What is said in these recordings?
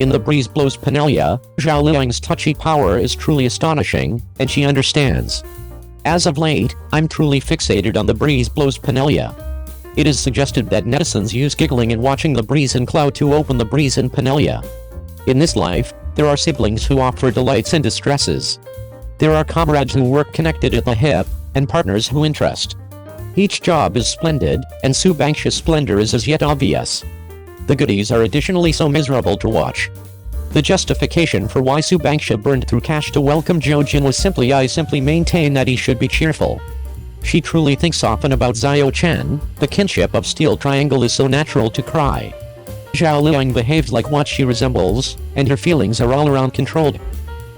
In The Breeze Blows Penelia, Zhao Liying's touchy power is truly astonishing, and she understands. As of late, I'm truly fixated on The Breeze Blows Penelia. It is suggested that netizens use giggling and watching the breeze and cloud to open the breeze in Penelia. In this life, there are siblings who offer delights and distresses. There are comrades who work connected at the hip, and partners who interest. Each job is splendid, and Subangsha's splendor is as yet obvious. The goodies are additionally so miserable to watch. The justification for why Subangsha burned through cash to welcome Zhou Jin was simply I simply maintain that he should be cheerful. She truly thinks often about Xiao Chen, the kinship of Steel Triangle is so natural to cry. Zhao Liying behaves like what she resembles, and her feelings are all around controlled.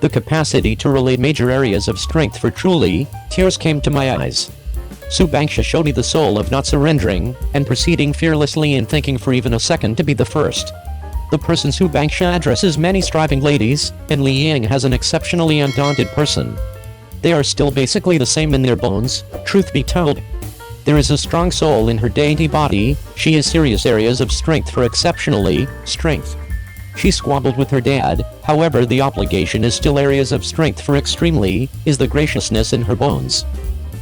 The capacity to relate major areas of strength for truly, tears came to my eyes. Subangsha showed me the soul of not surrendering, and proceeding fearlessly and thinking for even a second to be the first. The person Subangsha addresses many striving ladies, and Liying has an exceptionally undaunted person. They are still basically the same in their bones, truth be told. There is a strong soul in her dainty body, she has serious areas of strength for exceptionally, strength. She squabbled with her dad, however the obligation is still areas of strength for extremely, is the graciousness in her bones.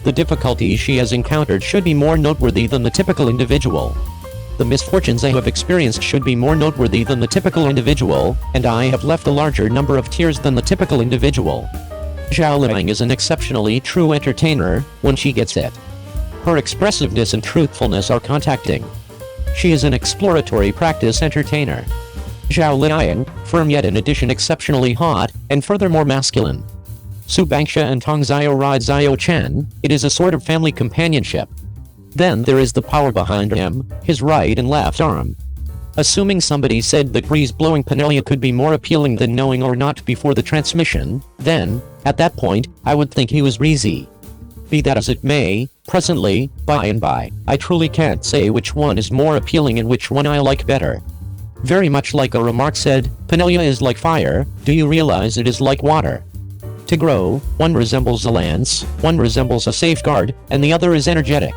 The difficulties she has encountered should be more noteworthy than the typical individual. The misfortunes I have experienced should be more noteworthy than the typical individual, and I have left a larger number of tears than the typical individual. Zhao Liying is an exceptionally true entertainer, when she gets it. Her expressiveness and truthfulness are contacting. She is an exploratory practice entertainer. Zhao Liying, firm yet in addition exceptionally hot, and furthermore masculine. Subangsha and Tong Xiao ride Xiao Chen, it is a sort of family companionship. Then there is the power behind him, his right and left arm. Assuming somebody said that breeze-blowing Penelia could be more appealing than knowing or not before the transmission, then, at that point, I would think he was breezy. Be that as it may, presently, by and by, I truly can't say which one is more appealing and which one I like better. Very much like a remark said, Penelia is like fire, do you realize it is like water? To grow, one resembles a lance, one resembles a safeguard, and the other is energetic.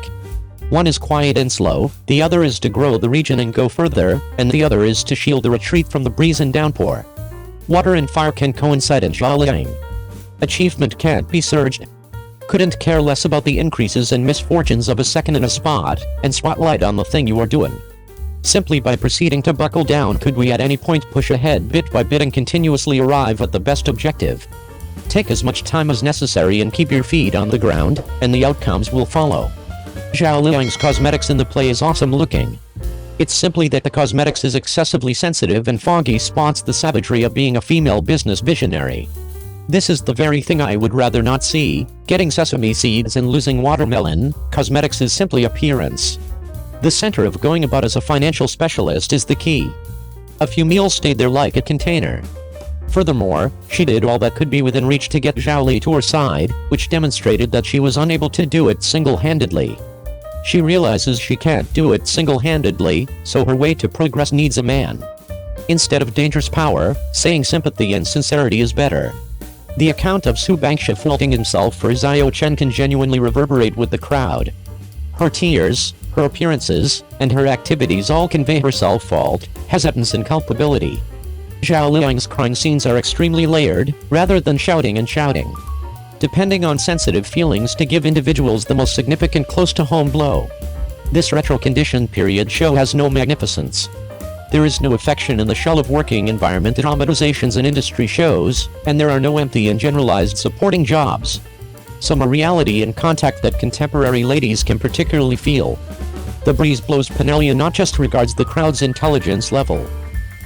One is quiet and slow, the other is to grow the region and go further, and the other is to shield the retreat from the breeze and downpour. Water and fire can coincide in Zhao Liying. Achievement can't be surged. Couldn't care less about the increases and misfortunes of a second in a spot, and spotlight on the thing you are doing. Simply by proceeding to buckle down could we at any point push ahead bit by bit and continuously arrive at the best objective. Take as much time as necessary and keep your feet on the ground, and the outcomes will follow. Zhao Liying's cosmetics in the play is awesome looking. It's simply that the cosmetics is excessively sensitive and foggy spots the savagery of being a female business visionary. This is the very thing I would rather not see, getting sesame seeds and losing watermelon, cosmetics is simply appearance. The center of going about as a financial specialist is the key. A few meals stayed there like a container. Furthermore, she did all that could be within reach to get Zhao Li to her side, which demonstrated that she was unable to do it single-handedly. She realizes she can't do it single-handedly, so her way to progress needs a man. Instead of dangerous power, saying sympathy and sincerity is better. The account of Subangsha faulting himself for Xiao Chen can genuinely reverberate with the crowd. Her tears, her appearances, and her activities all convey her self-fault, hesitance and culpability. Zhao Liying's crime scenes are extremely layered, rather than shouting and shouting. Depending on sensitive feelings to give individuals the most significant close-to-home blow. This retro-conditioned period show has no magnificence. There is no affection in the shell of working environment dramatizations and industry shows, and there are no empty and generalized supporting jobs. Some are reality and contact that contemporary ladies can particularly feel. The Breeze Blows Penelia not just regards the crowd's intelligence level.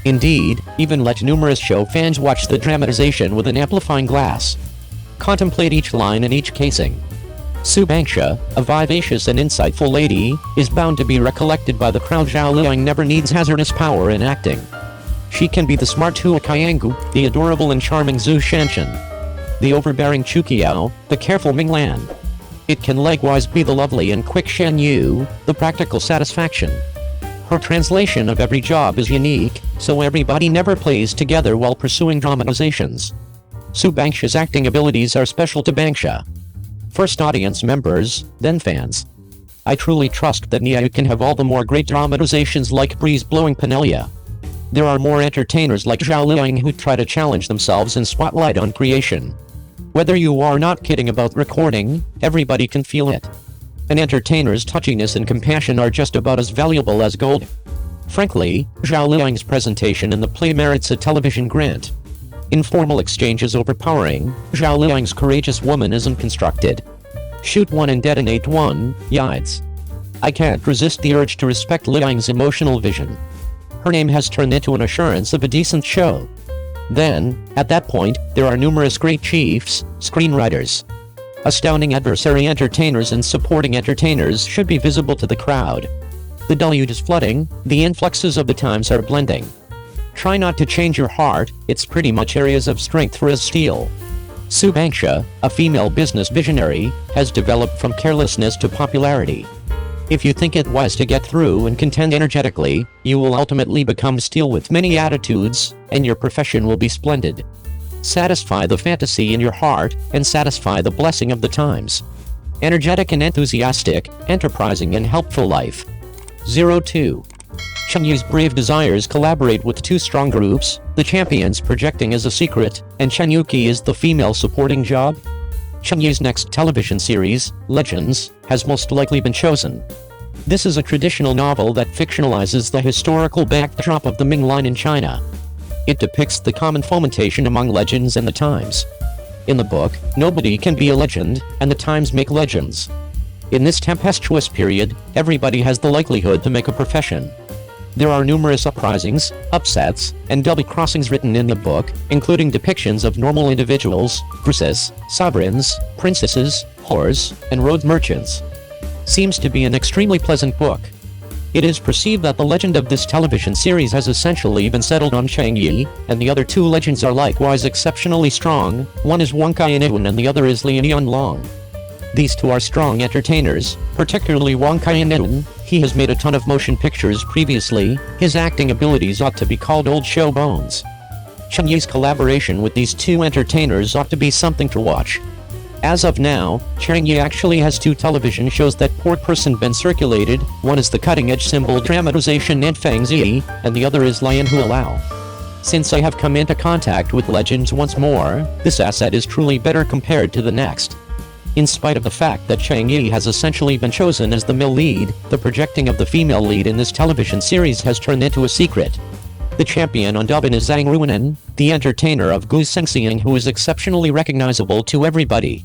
Indeed, even let numerous show fans watch the dramatization with an amplifying glass. Contemplate each line and each casing. Subangsha, a vivacious and insightful lady, is bound to be recollected by the crowd. Zhao Liying never needs hazardous power in acting. She can be the smart Hua Kaiangu, the adorable and charming Zhu Shanshan, the overbearing Chu Qiao, the careful Ming Lan. It can likewise be the lovely and quick Shan Yu, the practical satisfaction. Her translation of every job is unique, so everybody never plays together while pursuing dramatizations. Subangsha's acting abilities are special to Bangsha. First audience members, then fans. I truly trust that Niayu can have all the more great dramatizations like Breeze Blowing Penelia. There are more entertainers like Zhao Liying who try to challenge themselves and spotlight on creation. Whether you are not kidding about recording, everybody can feel it. An entertainer's touchiness and compassion are just about as valuable as gold. Frankly, Zhao Liying's presentation in the play merits a television grant. Informal exchange is overpowering, Zhao Liying's courageous womanism constructed. Shoot one and detonate one, yides. I can't resist the urge to respect Liying's emotional vision. Her name has turned into an assurance of a decent show. Then, at that point, there are numerous great chiefs, screenwriters. Astounding adversary entertainers and supporting entertainers should be visible to the crowd. The deluge is flooding, the influxes of the times are blending. Try not to change your heart, it's pretty much areas of strength for as steel. Su Bangsha, a female business visionary, has developed from carelessness to popularity. If you think it wise to get through and contend energetically, you will ultimately become steel with many attitudes, and your profession will be splendid. Satisfy the fantasy in your heart, and satisfy the blessing of the times. Energetic and enthusiastic, enterprising and helpful life. 02. Cheng Yi's brave desires collaborate with two strong groups, the champions projecting as a secret, and Chen Yuki is the female supporting job. Cheng Yi's next television series, Legends, has most likely been chosen. This is a traditional novel that fictionalizes the historical backdrop of the Ming line in China. It depicts the common fomentation among legends and the times. In the book, nobody can be a legend, and the times make legends. In this tempestuous period, everybody has the likelihood to make a profession. There are numerous uprisings, upsets, and double crossings written in the book, including depictions of normal individuals versus sovereigns, princesses, whores, and road merchants. Seems to be an extremely pleasant book. It is perceived that the legend of this television series has essentially been settled on Cheng Yi, and the other two legends are likewise exceptionally strong. One is Wang Kaiyan and the other is Lian Yunlong. These two are strong entertainers, particularly Wang Kaiyan. He has made a ton of motion pictures previously, his acting abilities ought to be called old show bones. Cheng Yi's collaboration with these two entertainers ought to be something to watch. As of now, Cheng Yi actually has two television shows that poor person been circulated, one is the cutting-edge symbol dramatization Ant Fang Zi, and the other is Lian Hua Lao. Since I have come into contact with Legends once more, this asset is truly better compared to the next. In spite of the fact that Cheng Yi has essentially been chosen as the male lead, the projecting of the female lead in this television series has turned into a secret. The champion on dubbing is Zhang Ruinan, the entertainer of Gu Sengxiang, who is exceptionally recognizable to everybody.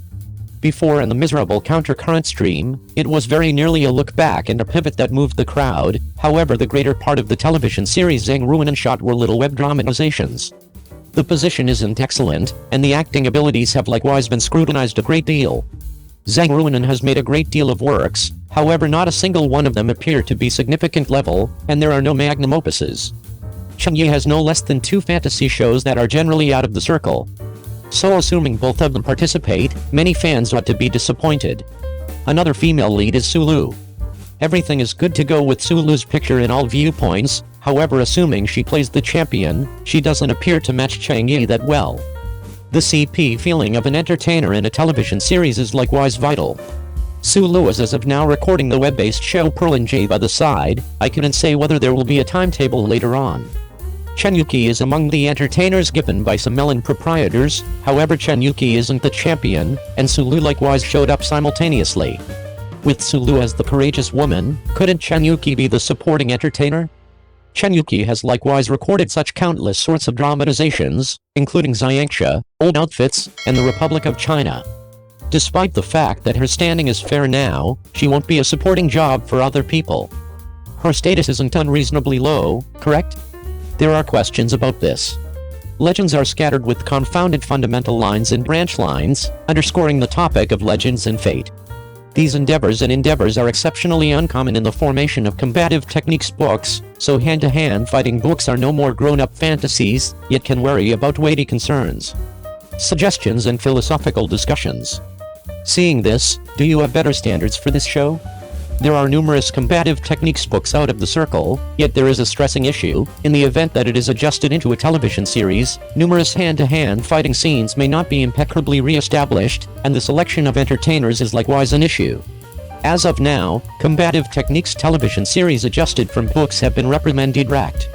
Before in the miserable countercurrent stream, it was very nearly a look back and a pivot that moved the crowd. However, the greater part of the television series Zhang Ruinan shot were little web dramatizations. The position isn't excellent, and the acting abilities have likewise been scrutinized a great deal. Zhang Ruinan has made a great deal of works, however not a single one of them appear to be significant level, and there are no magnum opuses. Cheng Yi has no less than two fantasy shows that are generally out of the circle. So assuming both of them participate, many fans ought to be disappointed. Another female lead is Sulu. Everything is good to go with Sulu's picture in all viewpoints, however assuming she plays the champion, she doesn't appear to match Cheng Yi that well. The CP feeling of an entertainer in a television series is likewise vital. Sulu is as of now recording the web-based show Pearl and Jay by the side. I couldn't say whether there will be a timetable later on. Chen Yuki is among the entertainers given by some melon proprietors, however Chen Yuki isn't the champion, and Sulu likewise showed up simultaneously. With Sulu as the courageous woman, couldn't Chen Yuki be the supporting entertainer? Chen Yuki has likewise recorded such countless sorts of dramatizations, including Xiangsha, Old Outfits, and the Republic of China. Despite the fact that her standing is fair now, she won't be a supporting job for other people. Her status isn't unreasonably low, correct? There are questions about this. Legends are scattered with confounded fundamental lines and branch lines, underscoring the topic of legends and fate. These endeavors are exceptionally uncommon in the formation of combative techniques books, so hand-to-hand fighting books are no more grown-up fantasies, yet can worry about weighty concerns. Suggestions and philosophical discussions. Seeing this, do you have better standards for this show? There are numerous combative techniques books out of the circle, yet there is a stressing issue. In the event that it is adjusted into a television series, numerous hand-to-hand fighting scenes may not be impeccably re-established, and the selection of entertainers is likewise an issue. As of now, combative techniques television series adjusted from books have been reprimanded racked.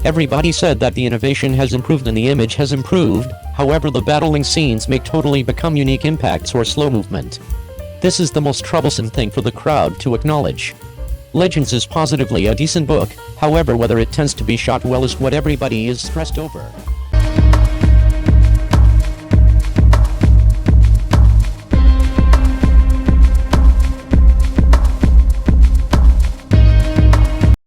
Everybody said that the innovation has improved and the image has improved, however the battling scenes may totally become unique impacts or slow movement. This is the most troublesome thing for the crowd to acknowledge. Legends is positively a decent book, however whether it tends to be shot well is what everybody is stressed over.